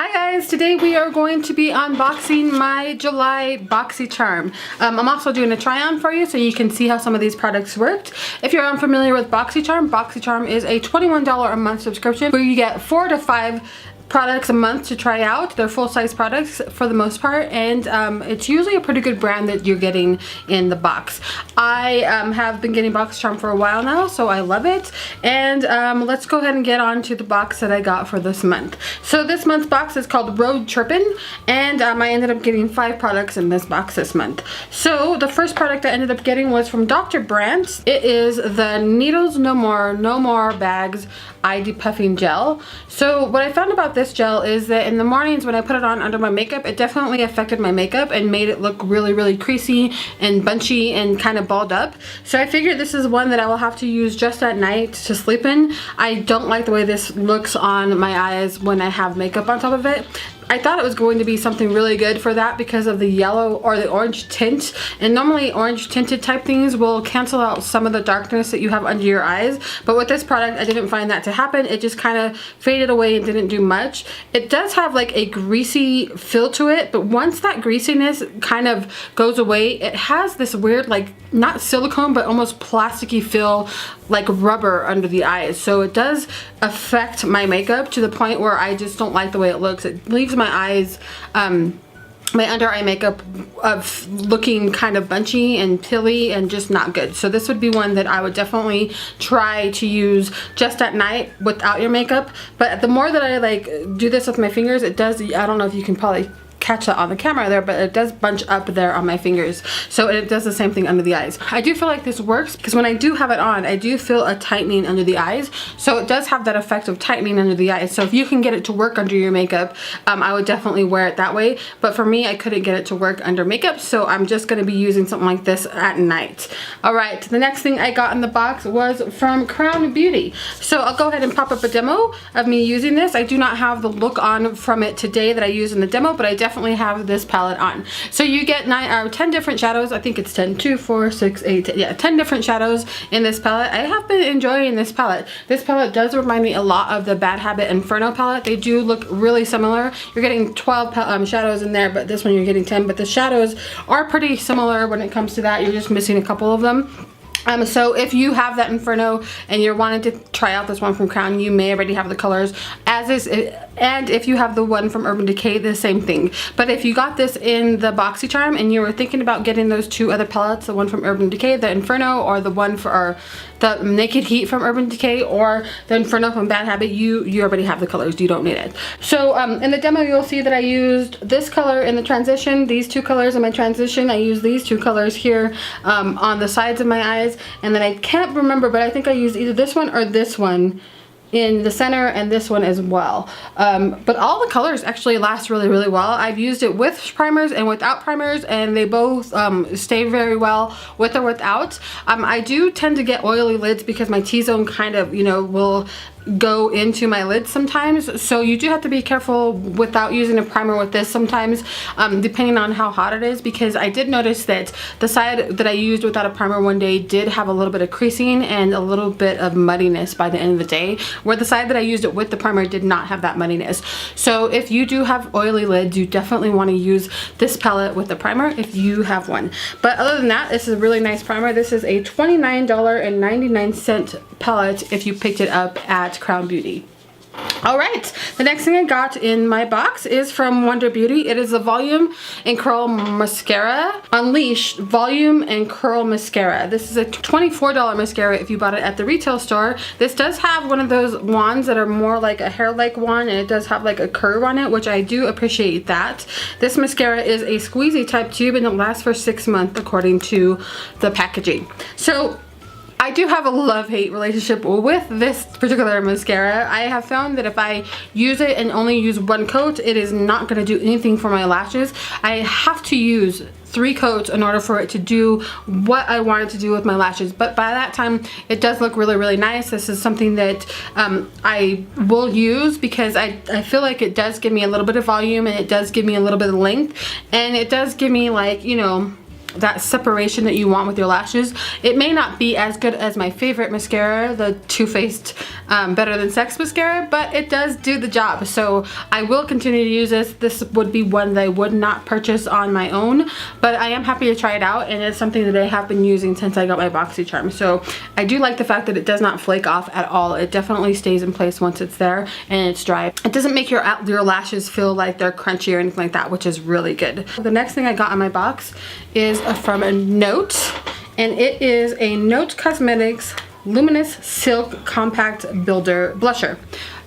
Hi guys, today we are going to be unboxing my July Boxy Charm. I'm also doing a try on for you so you can see how some of these products worked. If you're unfamiliar with Boxy Charm is a $21 a month subscription where you get 4 to 5 products a month to try out. They're full-size products for the most part, and it's usually a pretty good brand that you're getting in the box. I have been getting Boxy Charm for a while now, so I love it. And let's go ahead and get on to the box that I got for this month. So this month's box is called Road Trippin', and I ended up getting 5 products in this box this month. So the first product I ended up getting was from Dr. Brandt. It is the Needles No More Bags Eye Depuffing Gel. So what I found about this gel is that in the mornings when I put it on under my makeup, it definitely affected my makeup and made it look really creasy and bunchy and kind of balled up. So I figured this is one that I will have to use just at night to sleep in. I don't like the way this looks on my eyes when I have makeup on top of it. I thought it was going to be something really good for that because of the yellow or the orange tint, and normally orange tinted type things will cancel out some of the darkness that you have under your eyes, but with this product I didn't find that to happen. It just kind of faded away and didn't do much. It does have like a greasy feel to it, but once that greasiness kind of goes away, it has this weird, like, not silicone but almost plasticky feel, like rubber under the eyes. So it does affect my makeup to the point where I just don't like the way it looks. It leaves my eyes, my under eye makeup of looking kind of bunchy and pilly and just not good. So this would be one that I would definitely try to use just at night without your makeup. But the more that I like do this with my fingers, it does, I don't know if you can probably catch that on the camera there, but it does bunch up there on my fingers. So it does the same thing under the eyes. I do feel like this works because when I do have it on, I do feel a tightening under the eyes. So it does have that effect of tightening under the eyes. So if you can get it to work under your makeup, I would definitely wear it that way. But for me, I couldn't get it to work under makeup, so I'm just going to be using something like this at night. All right, the next thing I got in the box was from Crown Beauty. So I'll go ahead and pop up a demo of me using this. I do not have the look on from it today that I used in the demo, but I definitely have this palette on. So you get 10 different shadows. I think it's 10, 2, 4, 6, 8, 10, yeah, 10 different shadows in this palette. I have been enjoying this palette. This palette does remind me a lot of the Bad Habit Inferno palette. They do look really similar. You're getting 12 shadows in there, but this one you're getting 10, but the shadows are pretty similar when it comes to that. You're just missing a couple of them. So if you have that Inferno and you're wanting to try out this one from Crown, you may already have the colors as is, and if you have the one from Urban Decay, the same thing. But if you got this in the Boxy Charm and you were thinking about getting those 2 other palettes, the one from Urban Decay, the Inferno, or the one for the Naked Heat from Urban Decay, or the Inferno from Bad Habit, you already have the colors. You don't need it. So in the demo you'll see that I used this color in the transition, these 2 colors in my transition. I used these 2 colors here on the sides of my eyes, and then I can't remember, but I think I used either this one or this one in the center, and this one as well. But all the colors actually last really well. I've used it with primers and without primers, and they both stay very well with or without. I do tend to get oily lids because my T-zone kind of, you know, will go into my lids sometimes, so you do have to be careful without using a primer with this sometimes, depending on how hot it is, because I did notice that the side that I used without a primer one day did have a little bit of creasing and a little bit of muddiness by the end of the day, where the side that I used it with the primer did not have that muddiness. So if you do have oily lids, you definitely want to use this palette with the primer if you have one. But other than that, this is a really nice primer. This is a $29.99 palette if you picked it up at Crown Beauty. Alright, the next thing I got in my box is from Wonder Beauty. It is the Volume and Curl Mascara. Unleashed Volume and Curl Mascara. This is a $24 mascara if you bought it at the retail store. This does have one of those wands that are more like a hair-like wand, and it does have like a curve on it, which I do appreciate that. This mascara is a squeezy type tube, and it lasts for 6 months according to the packaging. So I do have a love-hate relationship with this particular mascara. I have found that if I use it and only use 1 coat, it is not going to do anything for my lashes. I have to use 3 coats in order for it to do what I want it to do with my lashes. But by that time, it does look really nice. This is something that I will use because I feel like it does give me a little bit of volume, and it does give me a little bit of length, and it does give me, like, you know, that separation that you want with your lashes. It may not be as good as my favorite mascara, the Too Faced Better Than Sex mascara, but it does do the job. So I will continue to use this. This would be one that I would not purchase on my own, but I am happy to try it out, and it's something that I have been using since I got my Boxy Charm. So I do like the fact that it does not flake off at all. It definitely stays in place once it's there and it's dry. It doesn't make your lashes feel like they're crunchy or anything like that, which is really good. The next thing I got on my box is from a Note, and it is a Note Cosmetics Luminous Silk Compact Builder Blusher.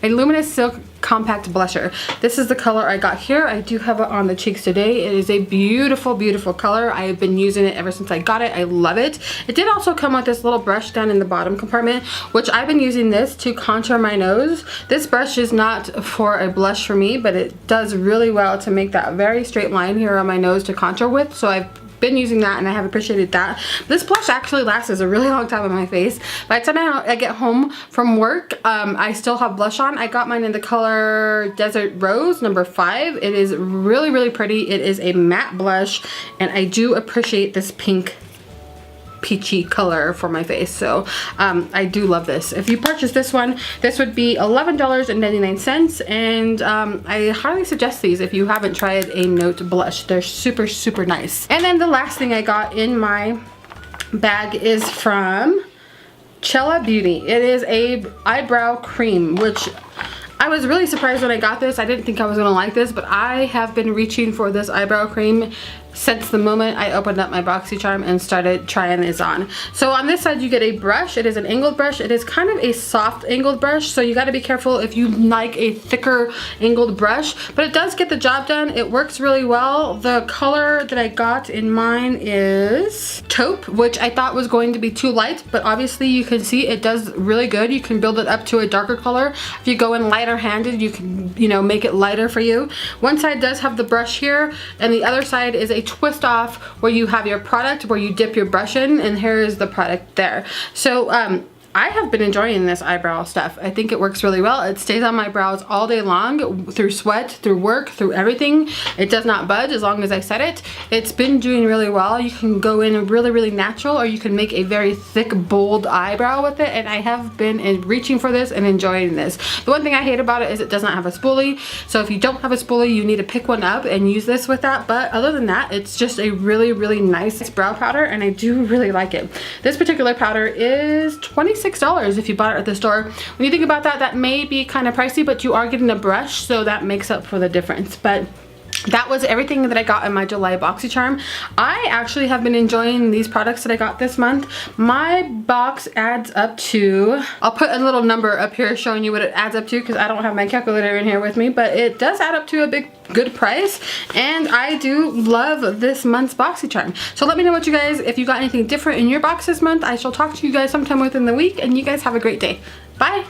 A Luminous Silk Compact Blusher. This is the color I got here. I do have it on the cheeks today. It is a beautiful, beautiful color. I have been using it ever since I got it. I love it. It did also come with this little brush down in the bottom compartment, which I've been using this to contour my nose. This brush is not for a blush for me, but it does really well to make that very straight line here on my nose to contour with. So I've been using that and I have appreciated that. This blush actually lasts a really long time on my face. By the time I get home from work, I still have blush on. I got mine in the color Desert Rose number 5. It is really, really pretty. It is a matte blush, and I do appreciate this pink peachy color for my face. So I do love this. If you purchase this one, this would be $11.99, and I highly suggest these if you haven't tried a Note blush. They're super, super nice. And then the last thing I got in my bag is from Chella Beauty. It is a eyebrow cream, which I was really surprised when I got this. I didn't think I was gonna like this, but I have been reaching for this eyebrow cream since the moment I opened up my Boxy Charm and started trying this on. So on this side you get a brush. It is an angled brush. It is kind of a soft angled brush, so you got to be careful if you like a thicker angled brush, but it does get the job done. It works really well. The color that I got in mine is Taupe, which I thought was going to be too light, but obviously you can see it does really good. You can build it up to a darker color. If you go in lighter handed, you can, you know, make it lighter for you. One side does have the brush here, and the other side is a twist off where you have your product where you dip your brush in, and here is the product there. So I have been enjoying this eyebrow stuff. I think it works really well. It stays on my brows all day long, through sweat, through work, through everything. It does not budge as long as I set it. It's been doing really well. You can go in really, really natural, or you can make a very thick, bold eyebrow with it, and I have been reaching for this and enjoying this. The one thing I hate about it is it does not have a spoolie, so if you don't have a spoolie, you need to pick one up and use this with that, but other than that, it's just a really, really nice brow powder, and I do really like it. This particular powder is $26 if you bought it at the store. When you think about that, that may be kind of pricey, but you are getting a brush, so that makes up for the difference. But that was everything that I got in my July Boxy Charm. I actually have been enjoying these products that I got this month. My box adds up to, I'll put a little number up here showing you what it adds up to, because I don't have my calculator in here with me, but it does add up to a good price, and I do love this month's Boxy Charm. So let me know what you guys, if you got anything different in your box this month. I shall talk to you guys sometime within the week, and you guys have a great day. Bye!